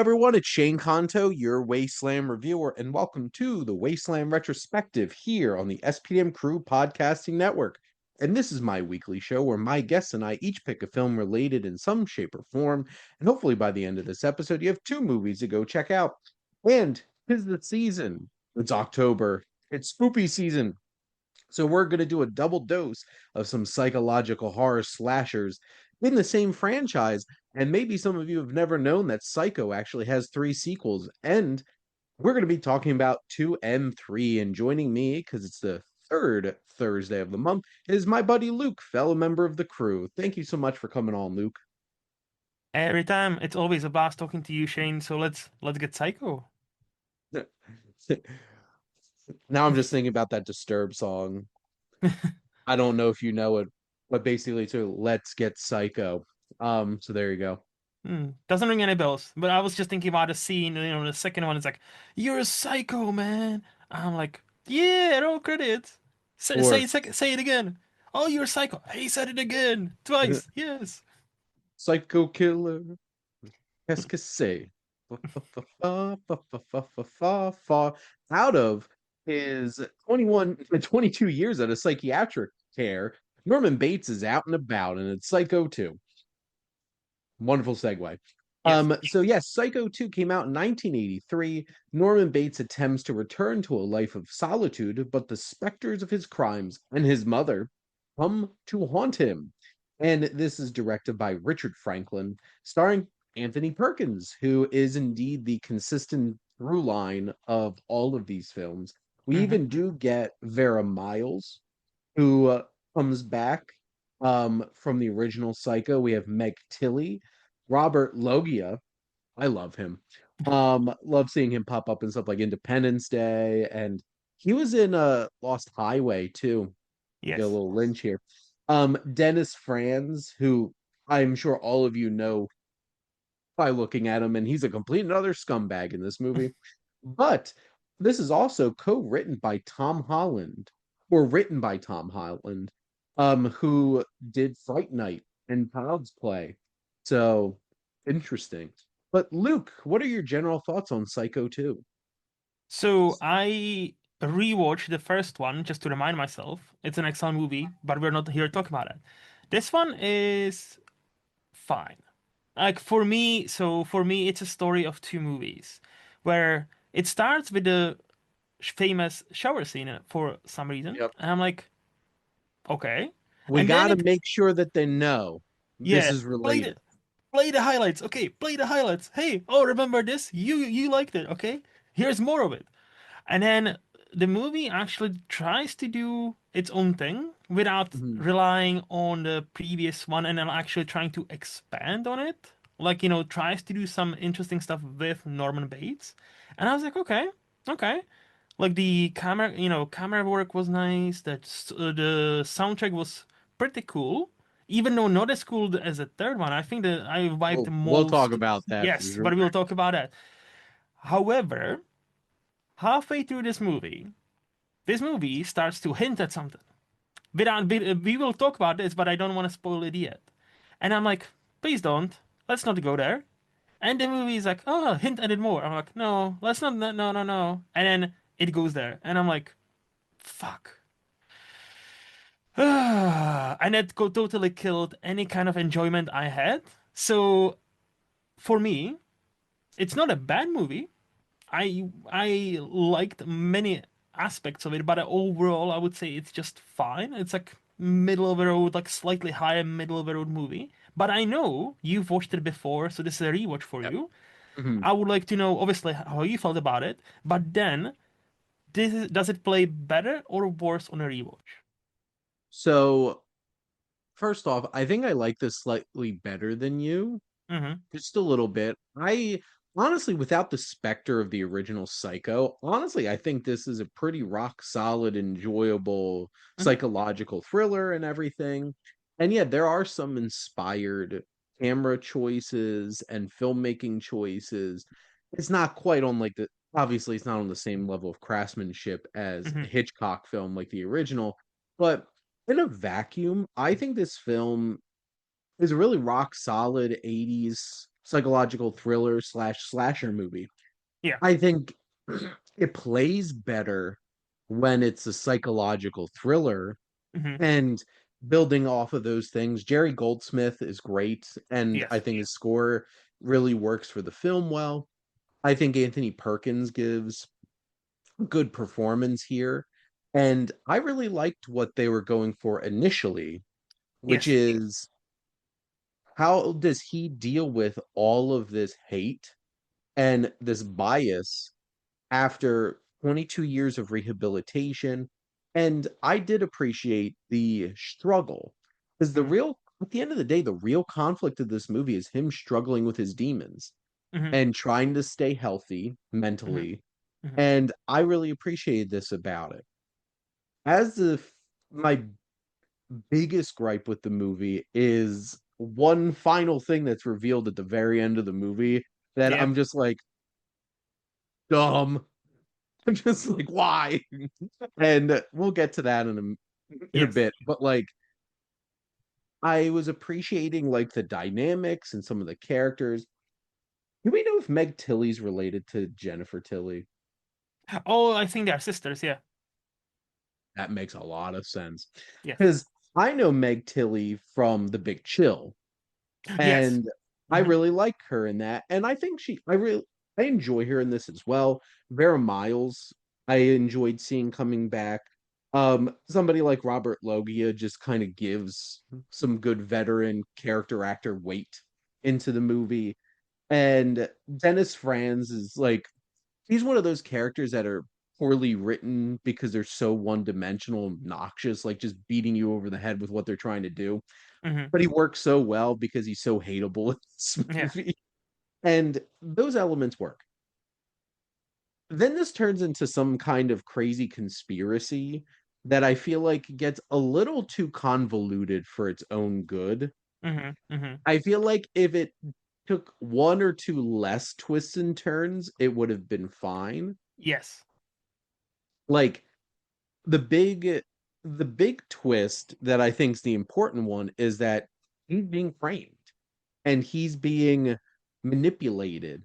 everyone, it's Shane Kanto, your Wasteland Reviewer, and welcome to the Wasteland Retrospective here on the SPDM Crew Podcasting Network. And this is my weekly show where my guests and I each pick a film related in some shape or form. And hopefully by the end of this episode, you have two movies to go check out. And 'tis the season. It's October. It's spoopy season. So we're going to do a double dose of some psychological horror slashers in the same franchise. And maybe some of you have never known that Psycho actually has three sequels. And we're going to be talking about 2 and 3. And joining me, because it's the third Thursday of the month, is my buddy Luke, fellow member of the crew. Thank you so much for coming on, Luke. Every time, it's always a blast talking to you, Shane. So let's get psycho. Now I'm just thinking about that Disturbed song. I don't know if you know it, but basically to Let's Get Psycho. So there you go. Doesn't ring any bells. But I was just thinking about a scene. The second one is like, "You're a psycho, man." I'm like, "Yeah, roll credits. Or Say it again. Oh, you're a psycho. He said it again twice. Yes. Psycho Killer. Qu'est-ce que c'est? Out of his 22 years at a psychiatric care, Norman Bates is out and about, and it's Psycho 2. Wonderful segue. Yes. So yes, Psycho 2 came out in 1983. Norman Bates attempts to return to a life of solitude, but the specters of his crimes and his mother come to haunt him. And this is directed by Richard Franklin, starring Anthony Perkins, who is indeed the consistent through line of all of these films. We hmm even do get Vera Miles, who comes back from the original Psycho. We have Meg Tilly, Robert Loggia. I love him. Love seeing him pop up in stuff like Independence Day, and he was in Lost Highway too. Get a Yes. little Lynch here. Dennis Franz, who I'm sure all of you know by looking at him, and he's a complete and utter scumbag in this movie. But this is also co-written by Tom Holland, or written by Tom Holland, who did Fright Night and Child's Play. So interesting. But Luke, what are your general thoughts on Psycho 2? So I rewatched the first one just to remind myself it's an excellent movie, but we're not here to talk about it. This one is fine. Like for me, it's a story of two movies where it starts with the famous shower scene for some reason, Yep. and I'm like, okay, We and then got to it, make sure that they know this yeah, is play related. the play the highlights. Okay, play the highlights. Hey, oh, remember this? You liked it. Okay, here's more of it. And then the movie actually tries to do its own thing without Mhm. relying on the previous one and then actually trying to expand on it. Like, tries to do some interesting stuff with Norman Bates. And I was like, okay, okay. Like the camera work was nice. The soundtrack was pretty cool. Even though not as cool as the third one, I think that I vibed the We'll talk most. about that for Yes, sure. but we'll talk about that. However, halfway through this movie starts to hint at something. We will talk about this, but I don't want to spoil it yet. And I'm like, please don't. Let's not go there. And the movie is like, oh, hint at it more. I'm like, no, let's not. No, no, no, no. And then it goes there, and I'm like, fuck. And it totally killed any kind of enjoyment I had. So for me, it's not a bad movie. I liked many aspects of it, but overall, I would say it's just fine. It's like middle of the road, like slightly higher middle of the road movie. But I know you've watched it before, so this is a rewatch for Yep. you. Mhm. I would like to know, obviously, how you felt about it. But then, does it play better or worse on a rewatch? So, first off, I think I like this slightly better than you, Mm-hmm. just a little bit. I honestly, without the specter of the original Psycho, honestly, I think this is a pretty rock solid, enjoyable Mm-hmm. psychological thriller and everything. And yeah, there are some inspired camera choices and filmmaking choices. It's not quite on like obviously it's not on the same level of craftsmanship as a Mm-hmm. Hitchcock film like the original, but in a vacuum, I think this film is a really rock solid 80s psychological thriller slash slasher movie. Yeah. I think it plays better when it's a psychological thriller Hmm. and building off of those things. Jerry Goldsmith is great, and I Yes. think his score really works for the film well. I think Anthony Perkins gives good performance here. And I really liked what they were going for initially, which Yes. is how does he deal with all of this hate and this bias after 22 years of rehabilitation? And I did appreciate the struggle because Hmm. at the end of the day, the real conflict of this movie is him struggling with his demons Hmm. and trying to stay healthy Hmm. mentally. Hmm. And I really appreciated this about it. As the my biggest gripe with the movie is one final thing that's revealed at the very end of the movie that Yeah. I'm just like, dumb. I'm just like, why? And we'll get to that in a Yes. bit. But like, I was appreciating like the dynamics and some of the characters. Do we know if Meg Tilly's related to Jennifer Tilly? Oh, I think they are sisters. Yeah. That makes a lot of sense Yes. because I know Meg Tilly from The Big Chill, Yes. and I Hmm. really like her in that. And I think I enjoy her in this as well. Vera Miles, I enjoyed seeing coming back. Somebody like Robert Loggia just kind of gives some good veteran character actor weight into the movie. And Dennis Franz is like he's one of those characters that are poorly written because they're so one-dimensional and obnoxious, like just beating you over the head with what they're trying to do. Hmm. But he works so well because he's so hateable in this Yeah. movie. And those elements work. Then this turns into some kind of crazy conspiracy that I feel like gets a little too convoluted for its own good. Hmm. Hmm. I feel like if it took one or two less twists and turns, it would have been fine. Yes. Like the big twist that I think is the important one is that he's being framed and he's being manipulated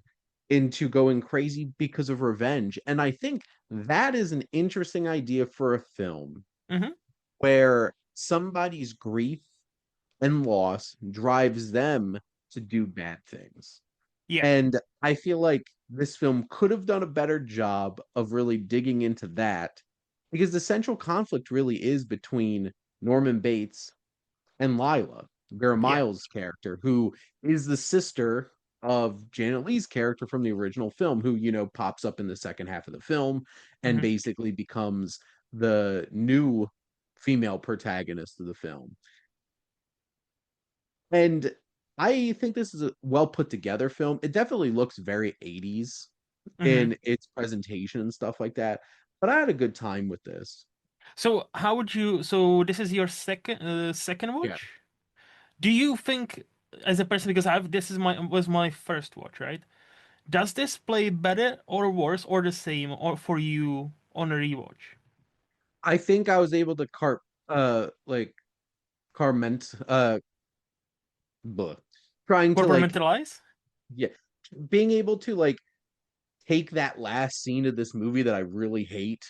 into going crazy because of revenge. And I think that is an interesting idea for a film Hmm. where somebody's grief and loss drives them to do bad things. Yeah. And I feel like this film could have done a better job of really digging into that because the central conflict really is between Norman Bates and Lila, Vera Yeah. Miles' character, who is the sister of Janet Leigh's character from the original film, who, pops up in the second half of the film and Hmm. basically becomes the new female protagonist of the film. And I think this is a well put together film. It definitely looks very 80s Hmm. in its presentation and stuff like that. But I had a good time with this. So how would you? So this is your second Yeah. watch? Do you think, as a person, because I've this is my was my first watch, right? Does this play better or worse or the same or for you on a rewatch? I think I was able to like carment blah, trying to like Compartmentalize? yeah being able to like take that last scene of this movie that I really hate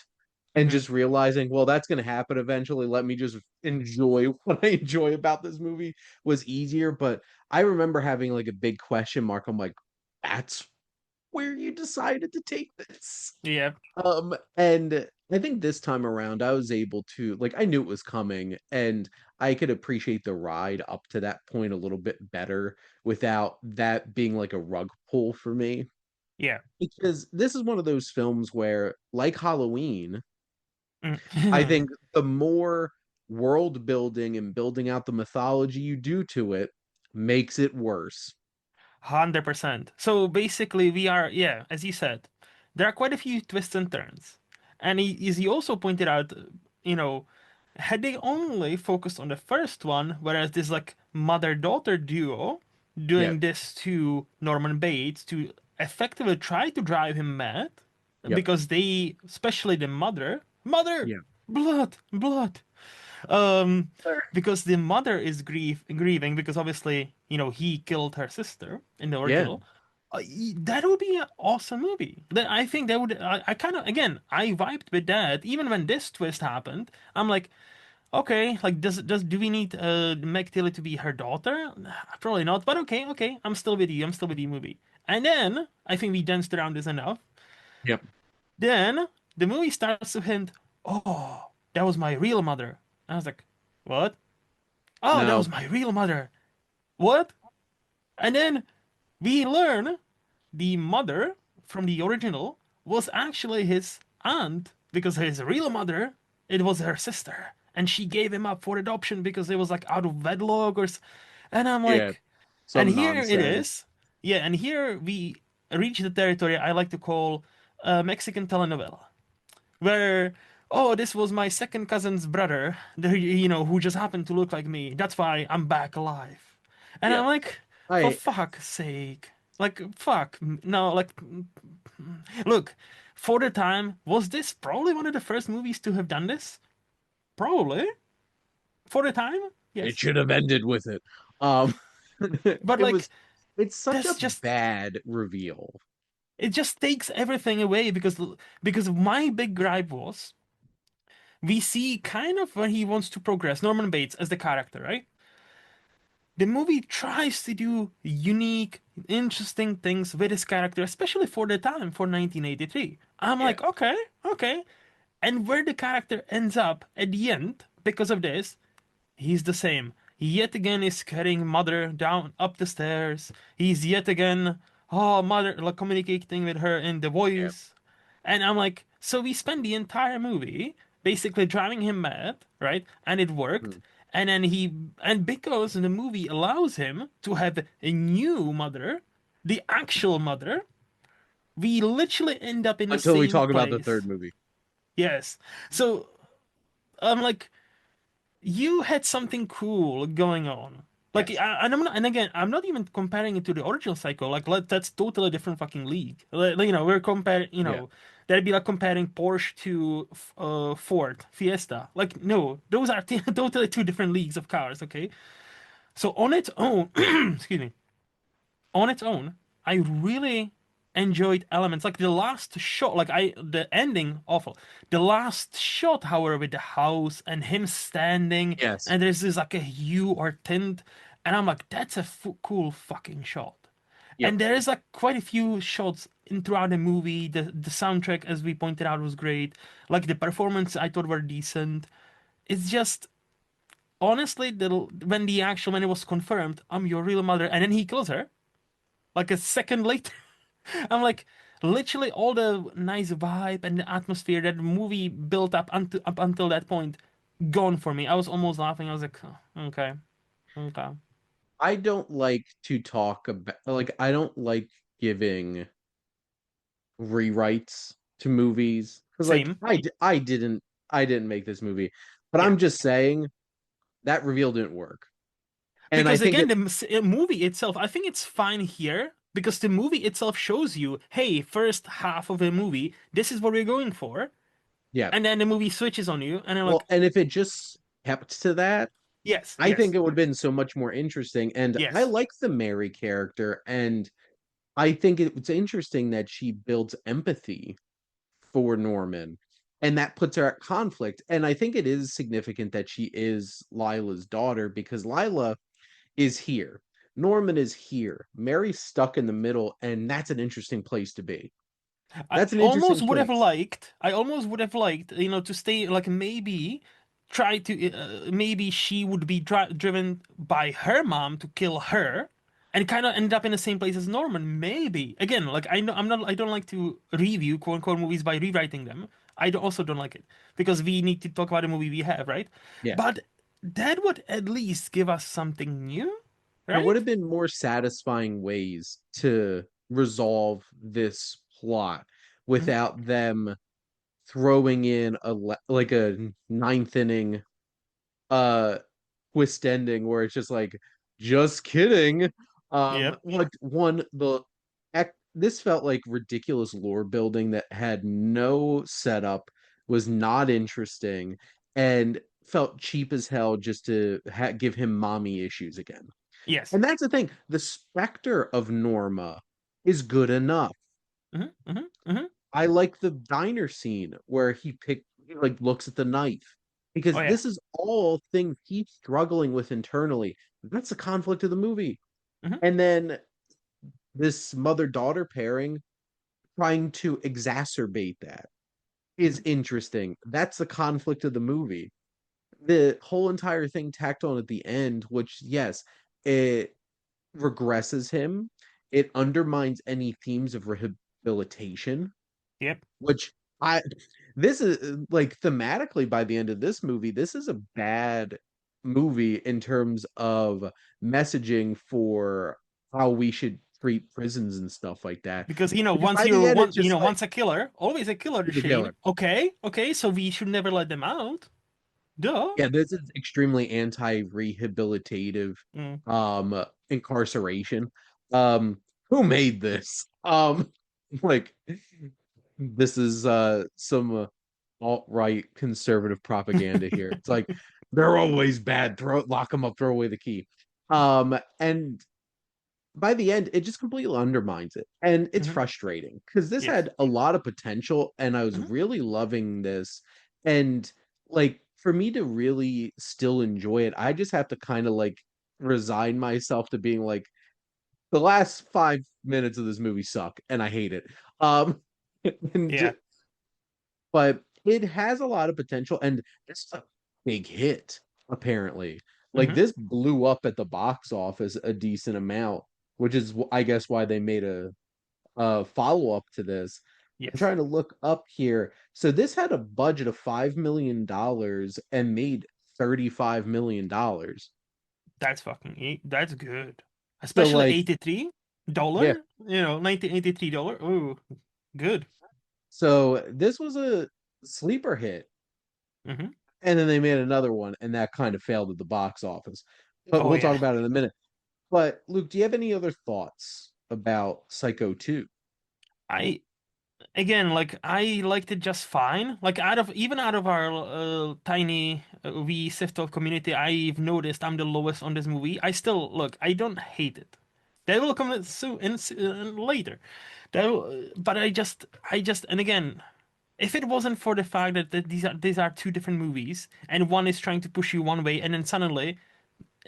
and Hmm. just realizing, well, that's going to happen eventually. Let me just enjoy what I enjoy about this movie was easier. But I remember having like a big question mark. I'm like, that's where you decided to take this. Yeah. And I think this time around, I was able to like I knew it was coming, and I could appreciate the ride up to that point a little bit better without that being like a rug pull for me. Yeah. Because this is one of those films where, like Halloween, I Mm. think the more world building and building out the mythology you do to it makes it worse. 100%. So basically, we are, yeah, as you said, there are quite a few twists and turns. And as you also pointed out, you know, had they only focused on the first one, whereas this like mother-daughter duo Yep, doing this to Norman Bates to effectively try to drive him mad, yep, because they, especially the mother, yep. blood, blood. Sure. Because the mother is grieving because obviously, he killed her sister in the Yeah. original. That would be an awesome movie. I think that would. I kind of again, I vibed with that. Even when this twist happened, I'm like, okay, like do we need Meg Tilly to be her daughter? Probably not. But okay, I'm still with you. I'm still with you, movie. And then I think we danced around this enough. Yep. Then the movie starts to hint, oh, that was my real mother. I was like, what? Oh, that No. was my real mother. What? And then we learn the mother from the original was actually his aunt because his real mother, it was her sister. And she gave him up for adoption because it was like out of wedlock and I'm Yeah. like, and Some here it nonsense. is. Yeah, and here we reach the territory I like to call a Mexican telenovela where this was my second cousin's brother, who just happened to look like me. That's why I'm back alive. And I'm Yep. like, for I fuck's sake. Like, fuck. No, like, look, for the time, was this probably one of the first movies to have done this? Probably. For the time? it Yes. should have ended with it. Um But, it like, was it's such that's a just, bad reveal. it just takes everything away because my big gripe was we see kind of when he wants to progress Norman Bates as the character, right? The movie tries to do unique, interesting things with his character, especially for the time, for 1983. I'm Yeah. like, okay. And where the character ends up at the end, because of this, he's the same. He yet again is carrying mother down up the stairs. He's yet again, mother, like communicating with her in the Yeah. voice. And I'm like, so we spent the entire movie basically driving him mad, right? And it worked. Hmm. And then and because the movie allows him to have a new mother, the actual mother, we literally end up in the Until we same talk about the third place. movie. Yes. So I'm like, you had something cool going on. Like, Yes. and and again, I'm not even comparing it to the original Psycho. Like, that's totally different fucking league. We're comparing. Yeah. That'd be like comparing Porsche to Ford Fiesta. Like, no, those are totally two different leagues of cars. Okay, so on its own, excuse me, on its own, I really enjoyed elements like the last shot, the ending awful. The last shot, however, with the house and him standing, Yes. and there's this like a hue or tint, and I'm like, that's a cool fucking shot. Yep. And there is like quite a few shots in throughout the movie. The soundtrack, as we pointed out, was great. Like the performance, I thought were decent. It's just honestly, when it was confirmed, I'm your real mother, and then he kills her like a second later. I'm like, literally all the nice vibe and the atmosphere that the movie built up until that point gone for me. I was almost laughing. I was like, oh, okay. I don't like to talk about I don't like giving rewrites to movies because Same. I didn't make this movie, but Yeah. I'm just saying that reveal didn't work, and I Because think again, it the movie itself, I think it's fine here because the movie itself shows you, hey, first half of the movie, this is what we're going for, yeah. and then the movie switches on you, and I'm Well, like, and if it just kept to that, yes, I think yes, it would have been so much more interesting. And I yes. like the Mary character, and I think it's interesting that she builds empathy for Norman, and that puts her at conflict. And I think it is significant that she is Lila's daughter because Lila is here. Norman is here. Mary's stuck in the middle, and that's an interesting place to be. That's an interesting place. I almost would have liked, to stay like maybe try to maybe she would be driven by her mom to kill her and kind of end up in the same place as Norman. Maybe again, like I know I don't like to review quote unquote movies by rewriting them. Also don't like it because we need to talk about the movie we have, right? Yeah. But that would at least give us something new, There would have right? been more satisfying ways to resolve this plot Mhm. without them throwing in like a ninth inning uh twist ending where it's just like just kidding. Yep. Like this felt like ridiculous lore building that had no setup, was not interesting, and felt cheap as hell just to give him mommy issues again. Yes. And that's the thing. The specter of Norma is good enough. Hmm. I like the diner scene where he like looks at the knife Oh because yeah. this is all things he's struggling with internally. That's the conflict of the movie. Hmm. And then this mother-daughter pairing trying to exacerbate that is Hmm. interesting. That's the conflict of the movie. The whole entire thing tacked on at the end, which yes, it regresses him. It undermines any themes of rehabilitation, Yep. which I this is like thematically by the end of this movie, this is a bad movie in terms of messaging for how we should treat prisons and stuff like that. Because Because once by the you're end, it's one, just like once a killer, always a killer, you're the Shane. killer. Okay, okay, so we should never let them out. Duh. Yeah, this is extremely anti-rehabilitative Mm. incarceration. Who made this? Like this is some alt-right conservative propaganda here. It's like they're always bad. Lock them up, throw away the key. And by the end, it just completely undermines it. And it's Hmm. frustrating because this Yes. had a lot of potential and I was Hmm. really loving this. And like for me to really still enjoy it, I just have to kind of like resign myself to being like the last 5 minutes of this movie suck and I hate it. Um Yeah. and but it has a lot of potential and it's a big hit apparently. Like Hmm. this blew up at the box office a decent amount, which is I guess why they made a follow up to this. I'm Yes. trying to look up here. So this had a budget of $5 million and made $35 million. That's that's good. So Especially like yeah, $83, 1983. Oh, good. so this was a sleeper hit. Hmm. And then they made another one, and that kind of failed at the box office. But Oh we'll talk yeah. about it in a minute. But Luke, do you have any other thoughts about Psycho 2? I again, like I liked it just fine. Like out of our tiny wee Siftold community, I've noticed I'm the lowest on this movie. I still look. I don't hate it. That will come soon later. But and again, if it wasn't for the fact that these are two different movies and one is trying to push you one way and then suddenly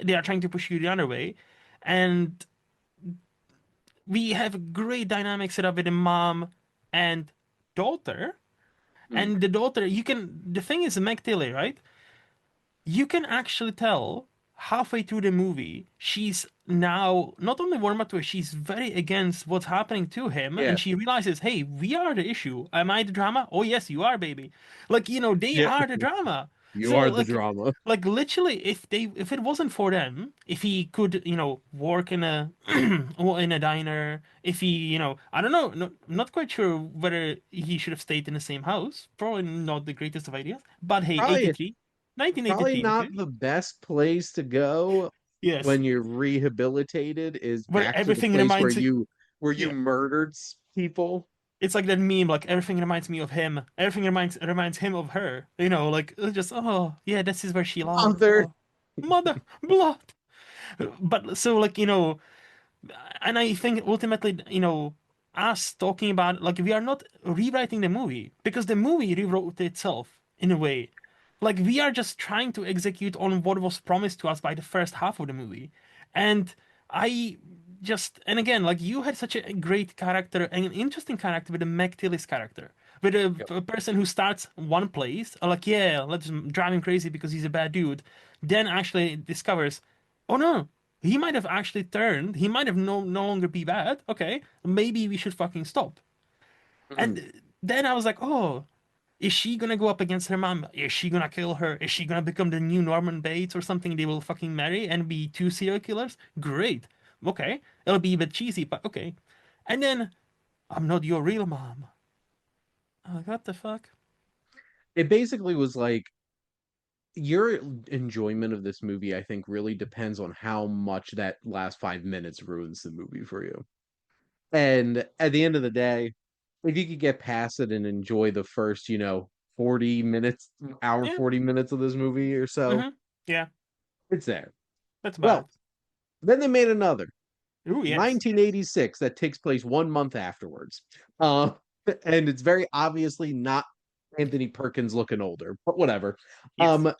they are trying to push you the other way, and we have a great dynamic set up with the mom and daughter. Hmm. And the daughter, the thing is, Meg Tilly, right? You can actually tell halfway through the movie, she's now not only warm up to it, she's very against what's happening to him. And Yeah, she realizes, hey, we are the issue. Am I the drama? Oh, yes, you are, baby. Like, they yeah, are the drama. you So, are the drama. literally, if it wasn't for them, if he could, work in a in a diner, if he, I don't know, not quite sure whether he should have stayed in the same house. Probably not the greatest of ideas. But hey, Probably 83, probably 1983, not okay? the best place to go Yes, when you're rehabilitated is where back to the everything place reminds it. where you Yeah, murdered people. it's like that meme. Like everything reminds me of him. Everything reminds him of her. Like it's just oh yeah, this is where she lied. Mother. Oh, mother blood. But so and I think ultimately, us talking about like we are not rewriting the movie because the movie rewrote itself in a way. Like we are just trying to execute on what was promised to us by the first half of the movie. And I and again, like you had such a great character and an interesting character with the Meg Tillis character. With Yep. a person who starts one place, like, yeah, let's drive him crazy because he's a bad dude. Then actually discovers, oh no, he might have actually turned. He might have no longer be bad. Okay, maybe we should fucking stop. Mhm. And then I was like, oh, is she gonna go up against her mom? Is she gonna kill her? Is she gonna become the new Norman Bates or something? They will fucking marry and be two serial killers? Great. Okay, it'll be a bit cheesy, but okay. And then I'm not your real mom. I'm like, what the fuck? It basically was like your enjoyment of this movie, I think, really depends on how much that last 5 minutes ruins the movie for you. And at the end of the day, if you could get past it and enjoy the first, 40 minutes, hour Yeah. 40 minutes of this movie or so. Yeah. It's there. That's about Well, it. then they made another Ooh, yes. 1986 that takes place 1 month afterwards. Uh, and it's very obviously not Anthony Perkins looking older, but whatever. Yes.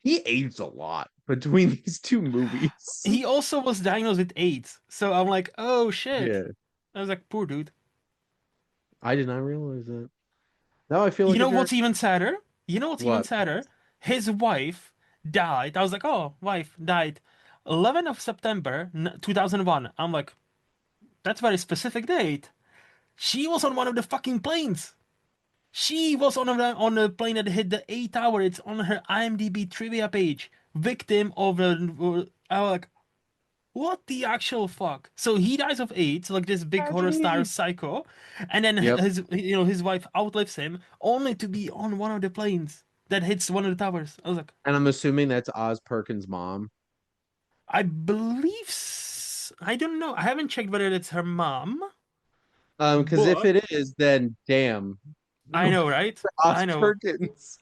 He aged a lot between these two movies. He also was diagnosed with AIDS. So I'm like, oh shit. Yeah, I was like, poor dude. I did not realize that. Now I feel You like a know jerk. what's even sadder? You know what's even What? sadder? His wife died. I was like, oh, wife died 11th of September 2001. I'm like, that's a very specific date. She was on one of the fucking planes. She was on a plane that hit the 8 hour. It's on her IMDb trivia page. Victim of a. I was like, what the actual fuck? So he dies of AIDS, like this big horror star Tragedy. psycho, and then Yep. his wife outlives him, only to be on one of the planes that hits one of the towers. I was like, And I'm assuming that's Oz Perkins' mom. I believe. I don't know. I haven't checked whether it's her mom, Because if but it is, then damn. I know, right? Oz I know. Perkins.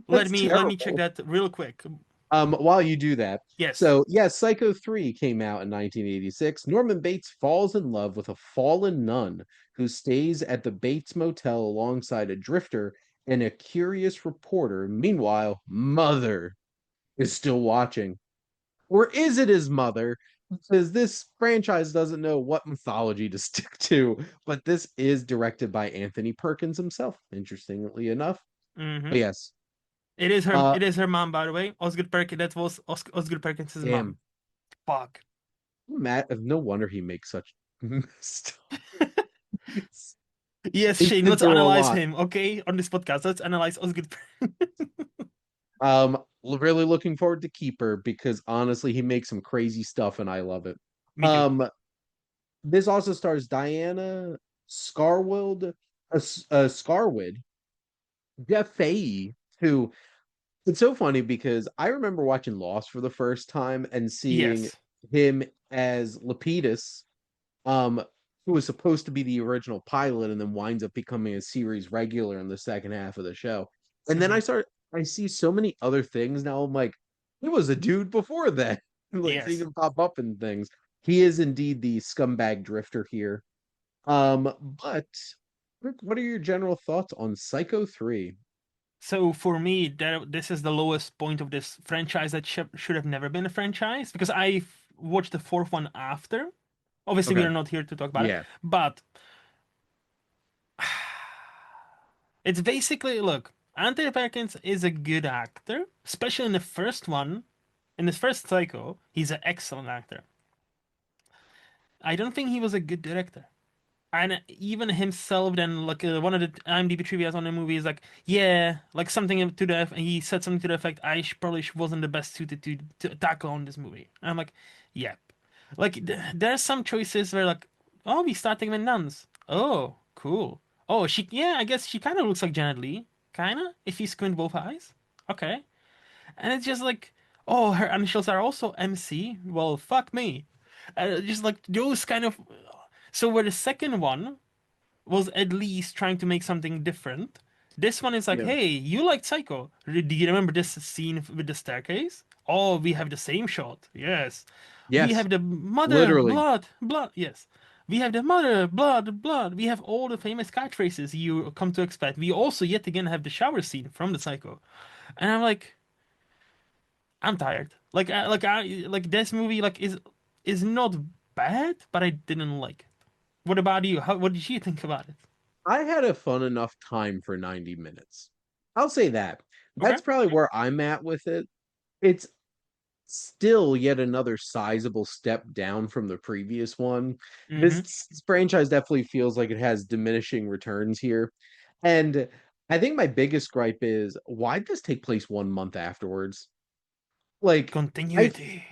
Let That's me check terrible. that real quick. While you do that, Yes. so yeah, Psycho 3 came out in 1986. Norman Bates falls in love with a fallen nun who stays at the Bates Motel alongside a drifter and a curious reporter. Meanwhile, Mother is still watching. Or is it his mother? Because this franchise doesn't know what mythology to stick to, but this is directed by Anthony Perkins himself, interestingly enough. Mm-hmm. But yes, It is her. uh, It is her mom, by the way. Osgood Perkins. That was Osgood Perkins' mom. damn, Fuck. Matt, no wonder he makes such stuff. Yes, He's Shane. been Let's through a analyze lot. him. Okay, on this podcast, let's analyze Osgood. Really looking forward to Keeper because honestly, he makes some crazy stuff and I love it. Me too. Um, this also stars Diana Scarwild, Scarwood, Jeff Fahey, who it's so funny because I remember watching Lost for the first time and seeing Yes. him as Lapidus, um, who was supposed to be the original pilot and then winds up becoming a series regular in the second half of the show. And then Hmm. I see so many other things now. I'm like, he was a dude before that. Like seeing Yes. him pop up in things. He is indeed the scumbag drifter here. But Rick, what are your general thoughts on Psycho 3? So for me, this is the lowest point of this franchise that should have never been a franchise because I watched the fourth one after. Obviously, we Okay. are not here to talk about it, Yeah. but it's basically look. Anthony Perkins is a good actor, especially in the first one. In the first Psycho, he's an excellent actor. I don't think he was a good director. And even himself, then like one of the IMDb trivia's on the movie is like, yeah, like something to the he said something to the effect, probably wasn't the best suited to tackle on this movie. And I'm like, yep. Like there's some choices where like, oh, we starting with nuns. Oh, cool. Oh, yeah, I guess she kind of looks like Janet Leigh, kind of, if you squint both eyes. Okay. And it's just like, oh, her initials are also MC. Well, fuck me. Just like those kind of. So where the second one was at least trying to make something different, this one is like, Yeah. hey, you like Psycho? Do you remember this scene with the staircase? Oh, we have the same shot. Yes. We Yes. have the mother, Literally. blood, blood. Yes. We have the mother, blood, blood. We have all the famous catchphrases you come to expect. We also yet again have the shower scene from the Psycho. And I'm like, I'm tired. Like this movie is not bad, but I didn't like it. What about you? What did you think about it? I had a fun enough time for 90 minutes. I'll say that. Okay. That's probably where I'm at with it. It's still yet another sizable step down from the previous one. Mm-hmm. This franchise definitely feels like it has diminishing returns here. And I think my biggest gripe is why'd this take place 1 month afterwards? Like, I Continuity.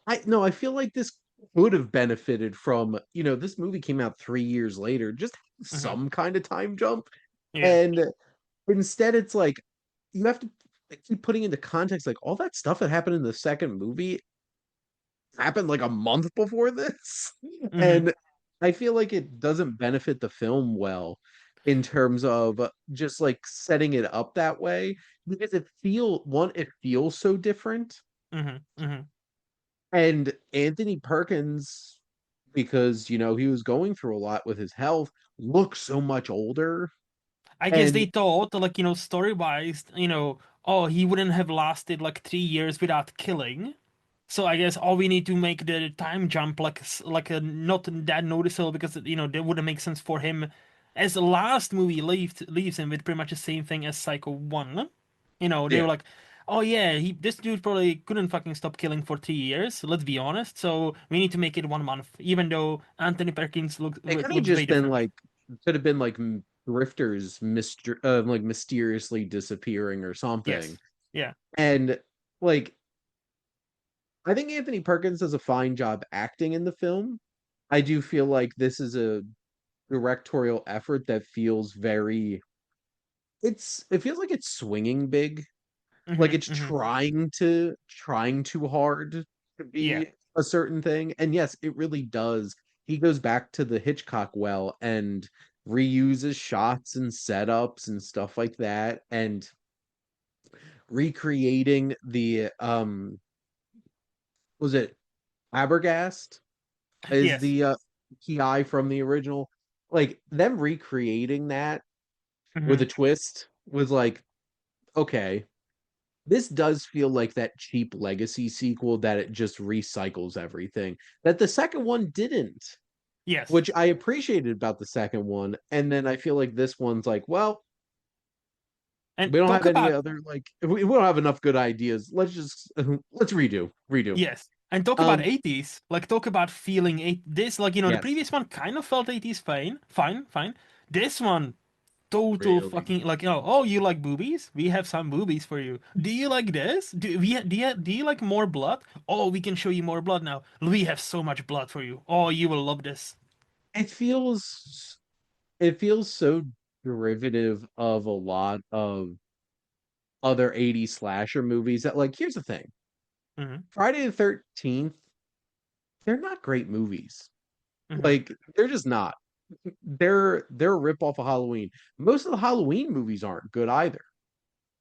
I no, I feel like this would have benefited from, this movie came out 3 years later, just Mm-hmm. some kind of time jump. Yeah. And instead, it's like you have to keep putting into context, like all that stuff that happened in the second movie happened like a month before this. Mm-hmm. And I feel like it doesn't benefit the film well. in terms of just like setting it up that way because it feels so different. Hmm. And Anthony Perkins, because he was going through a lot with his health, looks so much older. I guess And they thought, like, story-wise, oh, he wouldn't have lasted like 3 years without killing. So I guess all we need to make the time jump like a not that noticeable because that wouldn't make sense for him as the last movie leaves him with pretty much the same thing as Psycho 1. They were yeah, like, oh yeah, this dude probably couldn't fucking stop killing for 3 years, let's be honest. So we need to make it 1 month, even though Anthony Perkins it could have looks way just been different. like could have been like drifters like mysteriously disappearing or something. Yes. Yeah. And like I think Anthony Perkins does a fine job acting in the film. I do feel like this is a directorial effort that feels very it feels like it's swinging big, like Hmm. it's Hmm. trying too hard to Yeah. be a certain thing. And yes, it really does. He goes back to the Hitchcock well and reuses shots and setups and stuff like that and recreating the was it Abergast is Yes. the PI from the original. Like them recreating that with Hmm. a twist was like, okay, this does feel like that cheap legacy sequel that it just recycles everything that the second one didn't, Yes. which I appreciated about the second one. And then I feel like this one's like, well, And we don't talk have any about other like we don't have enough good ideas. Let's just let's redo. Yes. And talk about Um, 80s. Like talk about feeling this like the yes, previous one kind of felt 80s fine. Fine, fine. This one total really. fucking like oh, you like boobies? We have some boobies for you. Do you like this? Do you like more blood? Oh, we can show you more blood now. We have so much blood for you. Oh, you will love this. It feels so derivative of a lot of other 80s slasher movies that like here's the thing. Hmm. Friday the 13th, they're not great movies. Hmm. Like they're just not. They're a rip off of Halloween. Most of the Halloween movies aren't good either.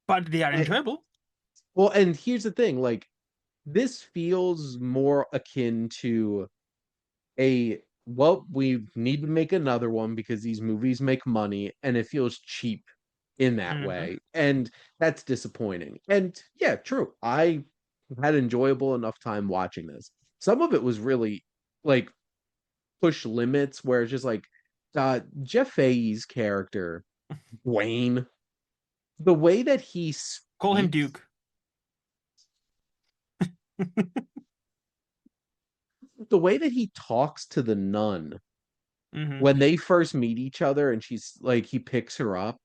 But they are Eh, enjoyable. well, and here's the thing, like this feels more akin to a well, we need to make another one because these movies make money and it feels cheap in that Hmm. way. And that's disappointing. And yeah, true. I had enjoyable enough time watching this. Some of it was really like push limits where it's just like Jeff Fahey's character, Wayne, the way that he Call him speaks, Duke. the way that he talks to the nun Hmm. when they first meet each other and she's like he picks her up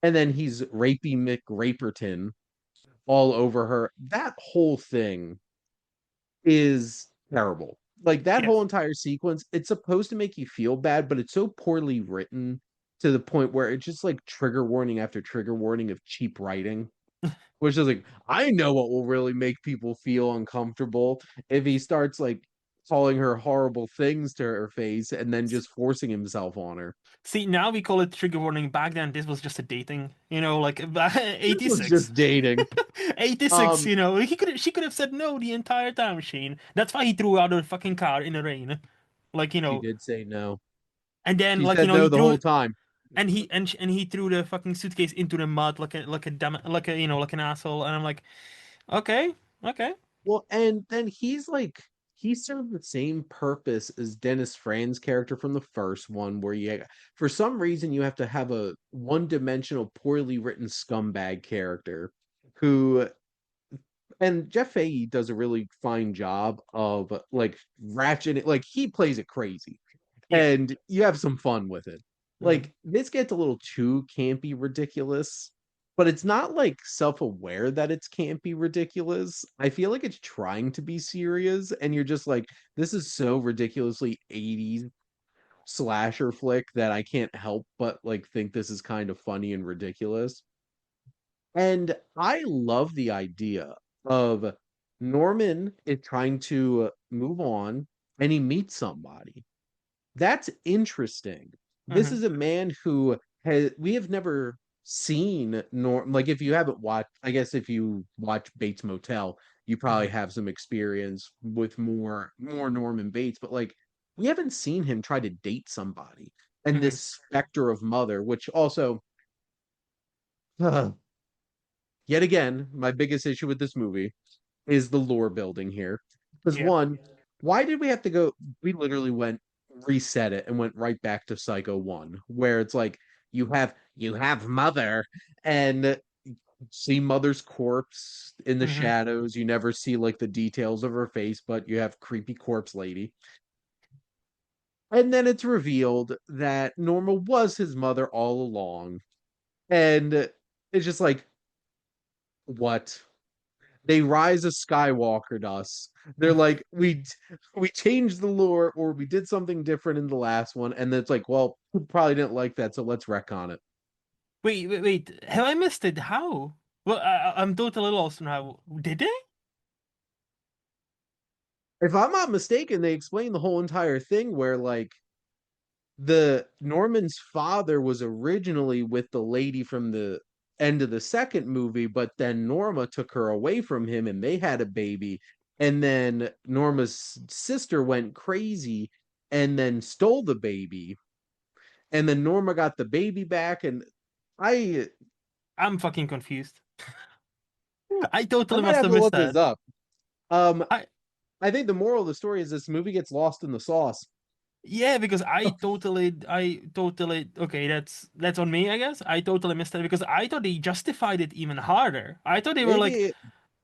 and then he's rapey McRaperton all over her. That whole thing is terrible. Like that whole Yes. entire sequence, it's supposed to make you feel bad, but it's so poorly written to the point where it's just like trigger warning after trigger warning of cheap writing. Which is like, I know what will really make people feel uncomfortable if he starts like calling her horrible things to her face and then just forcing himself on her. See, now we call it trigger warning. Back then, this was just a dating, like This was 86. just dating. 86, Um, she could have said no the entire time, Shane. That's why he threw out the fucking car in the rain. Like, she did say no. and then She like, said he no the threw whole time. and he threw the fucking suitcase into the mud like a dumb like a like an asshole. And I'm like, okay, okay. Well, and then he's like he served the same purpose as Dennis Fran's character from the first one, where you for some reason you have to have a one-dimensional, poorly written scumbag character who and Jeff Fahey does a really fine job of like ratcheting like he plays it crazy Yeah. and you have some fun with it. Hmm. Like this gets a little too campy ridiculous, but it's not like self-aware that it's campy ridiculous. I feel like it's trying to be serious and you're just like this is so ridiculously 80s slasher flick that I can't help but like think this is kind of funny and ridiculous. And I love the idea of Norman is trying to move on and he meets somebody. That's interesting. This Hmm. is a man who we have never seen Norm. Like, if you haven't watched, I guess if you watch Bates Motel, you probably Mhm. have some experience with more Norman Bates, but like we haven't seen him try to date somebody. And Mhm. this specter of mother, which also yet again, my biggest issue with this movie is the lore building here. Because Yep. one, why did we have to go? We literally went reset it and went right back to Psycho 1, where it's like you have Mother and see Mother's corpse in the Mhm. shadows. You never see like the details of her face, but you have creepy corpse lady. And then it's revealed that Norma was his mother all along. And it's just like, what? They rise a Skywalkered us. They're like, we changed the lore or we did something different in the last one, and it's like, well, we probably didn't like that, so let's retcon it. Wait. Have I missed it? How? Well, I'm totally lost now. Did they? If I'm not mistaken, they explain the whole entire thing where like the Norman's father was originally with the lady from the end of the second movie, but then Norma took her away from him and they had a baby. And then Norma's sister went crazy and then stole the baby. And then Norma got the baby back. And I I'm fucking confused. I I totally might must have have to missed look this that. up. Um, I I think the moral of the story is this movie gets lost in the sauce. Yeah, because I totally okay, that's on me, I guess. I totally missed that because I thought they justified it even harder. I thought they were like, Maybe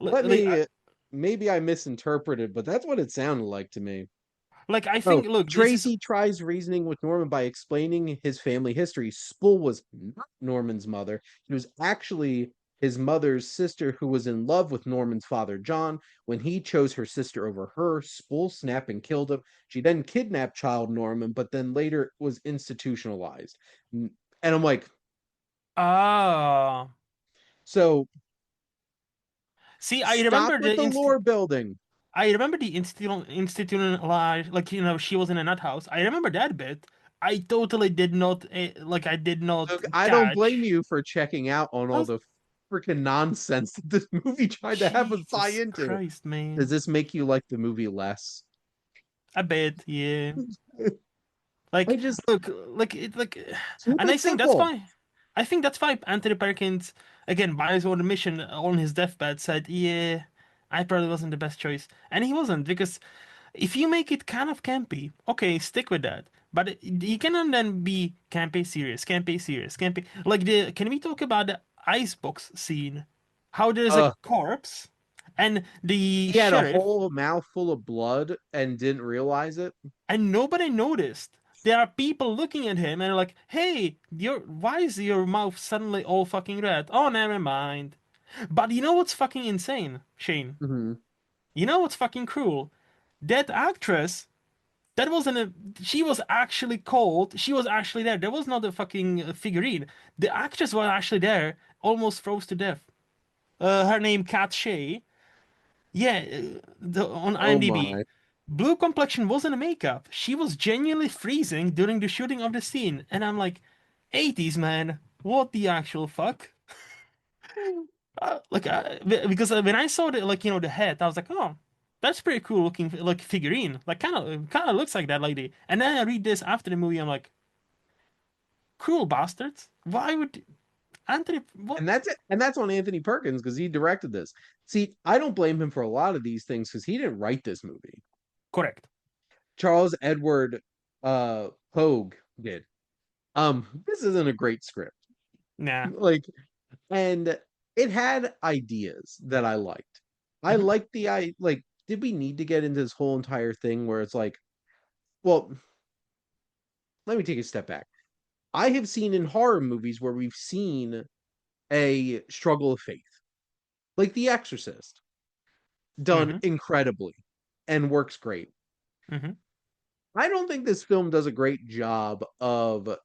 let like, me maybe I misinterpreted, but that's what it sounded like to me. I Oh, think, look, this is Tracy tries reasoning with Norman by explaining his family history. Spool was not Norman's mother. She was actually his mother's sister who was in love with Norman's father, John. When he chose her sister over her, Spool snapped and killed him. She then kidnapped child Norman, but then later was institutionalized. And I'm like, ah. so See, stop with the lore building. I remember the institutionalized, like, she was in a nut house. I remember that bit. I totally did not I did not Look, I don't blame catch. you for checking out on I all was, the freaking nonsense that this movie tried to have us buy Jesus into. Christ, Does man. this make you like the movie less? I bet, yeah. I Like, just look, keep and I it think that's simple. fine. I think that's fine. Anthony Perkins, again, by his own admission, on his deathbed, said, "Yeah, I probably wasn't the best choice," and he wasn't because if you make it kind of campy, okay, stick with that. But you cannot then be campy serious, campy serious, campy. Like the can we talk about the icebox scene? How there's a Uh, corpse and the he had a sheriff whole mouthful of blood and didn't realize it. and nobody noticed. There are people looking at him and are like, "Hey, why is your mouth suddenly all fucking red?" Oh, never mind. But you know what's fucking insane, Shane? Mhm. You know what's fucking cruel? That actress, that wasn't a. She was actually called. She was actually there. There was not a fucking figurine. The actress was actually there, almost froze to death. Her name Kat Shea. Yeah, on Oh IMDb. my. Blue complexion wasn't a makeup. She was genuinely freezing during the shooting of the scene. And I'm like, 80s, man. What the actual fuck? Because when I saw the, the head, I was like, oh, that's pretty cool looking, like, figurine. Like, kind of looks like that lady. And then I read this after the movie. I'm like, cruel bastards. Why would Anthony? What? And that's it. And that's on Anthony Perkins because he directed this. See, I don't blame him for a lot of these things because he didn't write this movie. Correct. Charles Edward Hogue did. This isn't a great script. Nah. Like, and it had ideas that I liked. I Hmm. liked I like, did we need to get into this whole entire thing where it's like, well, let me take a step back. I have seen in horror movies where we've seen a struggle of faith, like The Exorcist, done Hmm. incredibly and works great. Hmm. I don't think this film does a great job of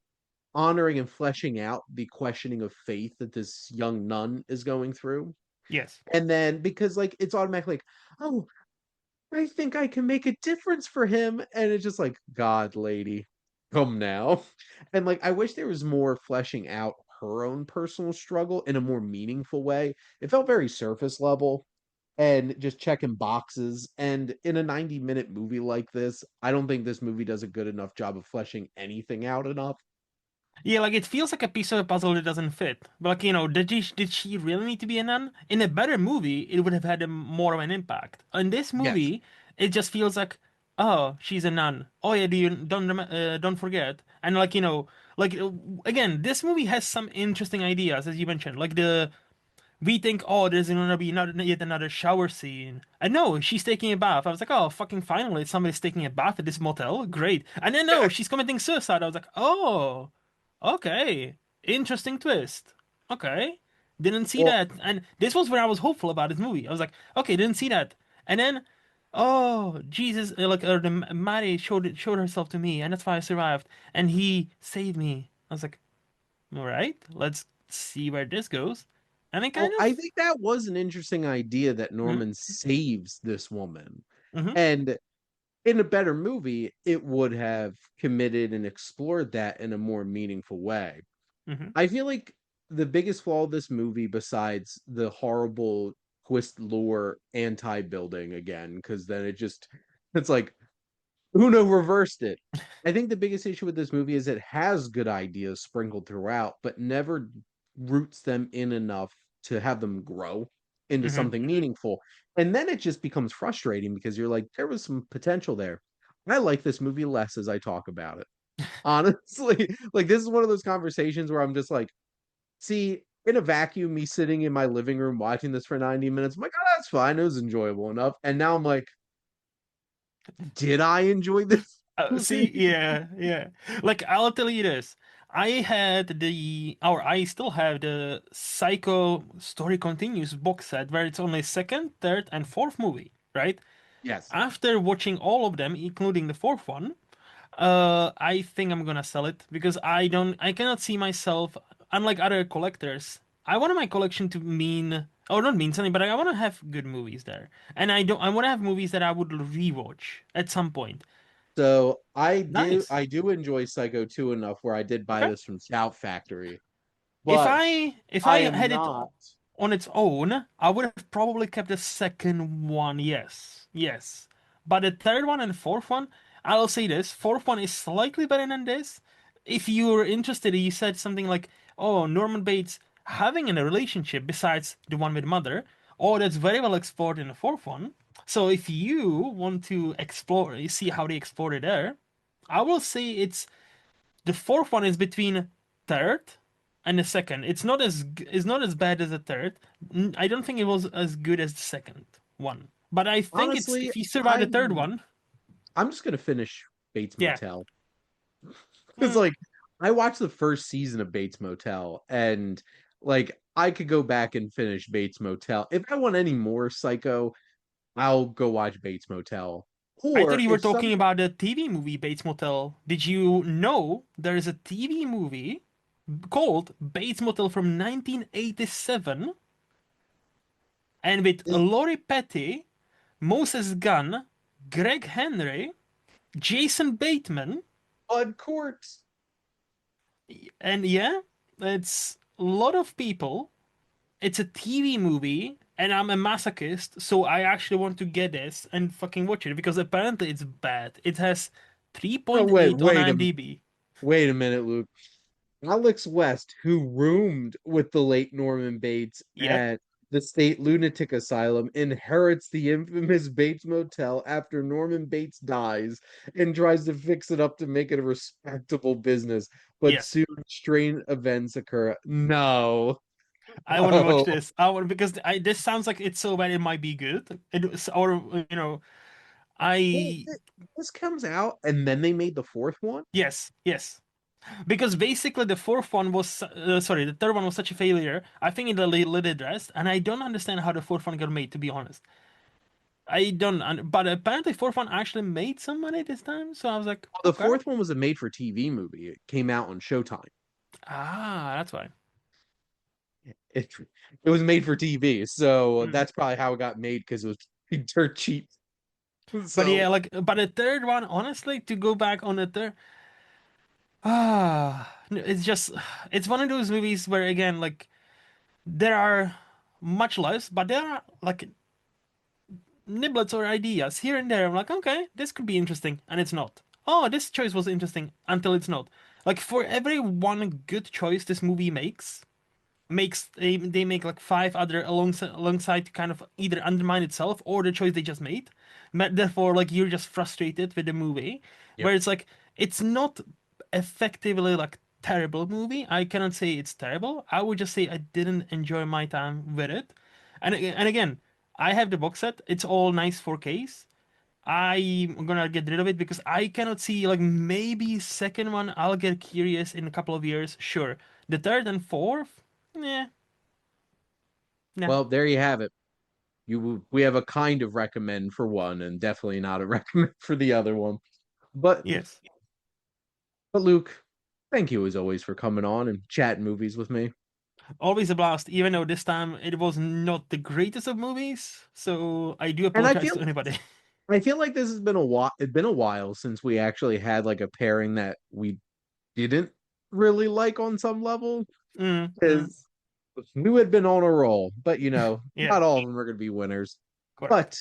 honoring and fleshing out the questioning of faith that this young nun is going through. Yes. And then because like it's automatically like, oh, I think I can make a difference for him. And it's just like, God, lady. come now. And like I wish there was more fleshing out her own personal struggle in a more meaningful way. It felt very surface level and just checking boxes. And in a 90-minute movie like this, I don't think this movie does a good enough job of fleshing anything out enough. Yeah, like it feels like a piece of a puzzle that doesn't fit. But like, did she really need to be a nun? In a better movie, it would have had more of an impact. In this Yes. movie, it just feels like, oh, she's a nun. Oh yeah, do you don't forget. And like, again, this movie has some interesting ideas, as you mentioned. Like we think, oh, there's gonna be yet another shower scene. And no, she's taking a bath. I was like, oh, fucking finally, somebody's taking a bath at this motel. Great. And then no, she's committing suicide. I was like, oh, okay, interesting twist. Okay, didn't see Well, that. And this was where I was hopeful about this movie. I was like, okay, didn't see that. And then, oh, Jesus, Mary showed herself to me, and that's why I survived. And he saved me. I was like, all right, let's see where this goes. And it kind well, of. I think that was an interesting idea that Mm-hmm. Norman saves this woman. Mm-hmm. And in a better movie, it would have committed and explored that in a more meaningful way. Mm-hmm. I feel like the biggest flaw of this movie, besides the horrible twist lore anti building again, because then it's like Uno reversed it. I think the biggest issue with this movie is it has good ideas sprinkled throughout, but never roots them in enough to have them grow into Mm-hmm. something meaningful. And then it just becomes frustrating because you're like, there was some potential there. I like this movie less as I talk about it. Honestly, like this is one of those conversations where I'm just like, see, in a vacuum, me sitting in my living room watching this for 90 minutes, I'm like, oh, that's fine. It was enjoyable enough. And now I'm like, did I enjoy this See, movie? yeah, yeah. Like I'll tell you this. I still have the Psycho Story Continues box set where it's only second, third, and fourth movie, right? Yes. After watching all of them, including the fourth one, I think I'm gonna sell it because I cannot see myself, unlike other collectors. I want my collection to mean, or not mean something, but I want to have good movies there, and I want to have movies that I would rewatch at some point. So I do Nice. I do enjoy Psycho 2 enough where I did buy Okay. this from Shout Factory, If but I I am had it not. on its own, I would have probably kept the second one. Yes, yes. But the third one and the fourth one, I'll say this: fourth one is slightly better than this. If you're interested, you said something like, "Oh, Norman Bates having a relationship besides the one with mother." Oh, that's very well explored in the fourth one. So if you want to explore, you see how they explored it there. I will say the fourth one is between third and the second. It's not as bad as the third. I don't think it was as good as the second one. But I think it's Honestly, if you survive the third I'm one, I'm just gonna finish Bates yeah. Motel. It's Mm, like I watched the first season of Bates Motel and like I could go back and finish Bates Motel. If I want any more Psycho, I'll go watch Bates Motel. I thought Or you were if talking something about the TV movie Bates Motel. Did you know there is a TV movie called Bates Motel from 1987 and with is Laurie Petty, Moses Gunn, Greg Henry, Jason Bateman, Bud Court. and yeah, it's a lot of people. It's a TV movie, and I'm a masochist, so I actually want to get this and fucking watch it because apparently it's bad. It has Oh 3.8 on IMDb. wait a minute, Luke. Alex West, who roomed with the late Norman Bates Yep. at the state lunatic asylum, inherits the infamous Bates Motel after Norman Bates dies and tries to fix it up to make it a respectable business. But Yes. soon strange events occur. No. I want to watch Oh. this. I want because this sounds like it's so bad it might be good. Or Wait, I this comes out and then they made the fourth one? yes, yes. Because basically the fourth one was sorry, the third one was such a failure. I think it lit it rest, and I don't understand how the fourth one got made. To be honest, I don't. But apparently, fourth one actually made some money this time. So I was like, The okay, fourth one was a made for TV movie. It came out on Showtime. that's why. It, it was made for TV, so Mm. that's probably how it got made because it was dirt cheap. But yeah, So like, but the third one, honestly, to go back on the third. It's just, it's one of those movies where, again, like, there are much less, but there are like niblets or ideas here and there. I'm like, okay, this could be interesting, and it's not. Oh, this choice was interesting until it's not. Like, for every one good choice this movie makes they make like five other alongside to kind of either undermine itself or the choice they just made. Therefore, like, you're just frustrated with the movie, Yep. where it's like it's not effectively like terrible movie. I cannot say it's terrible. I would just say I didn't enjoy my time with it. And again, I have the box set. It's all nice 4Ks. I'm gonna get rid of it because I cannot see, like, maybe second one I'll get curious in a couple of years. Sure. The third and fourth, yeah, nah. Well, there you have it. We have a kind of recommend for one and definitely not a recommend for the other one. But Yes. but Luke, thank you as always for coming on and chatting movies with me. Always a blast, even though this time it was not the greatest of movies. So I do And apologize to anybody. I feel like this has been a while. It's been a while since we actually had like a pairing that we didn't really like on some level Mm, mm, because we would have been on a roll. But yeah, not all of them are going to be winners. correct. But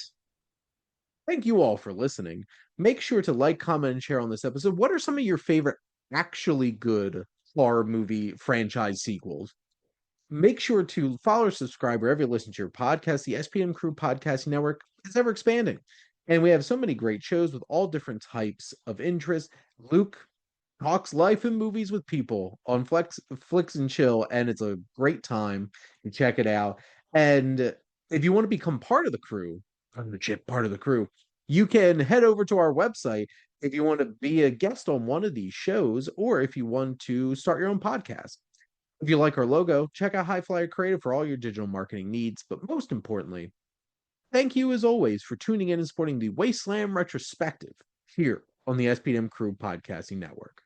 thank you all for listening. Make sure to like, comment, and share on this episode. What are some of your favorite actually good horror movie franchise sequels? Make sure to follow or subscribe wherever you listen to your podcast. The SPDM Crew Podcasting Network is ever expanding. And we have so many great shows with all different types of interest. Luke talks life and movies with people on Flicks and Chill, and it's a great time. You check it out. And if you want to become part of the crew, legit part of the crew, you can head over to our website if you want to be a guest on one of these shows, or if you want to start your own podcast. If you like our logo, check out HiFlyer Creative for all your digital marketing needs. But most importantly, thank you as always for tuning in and supporting the Wasteland Retrospective here on the SPDM Crew Podcasting Network.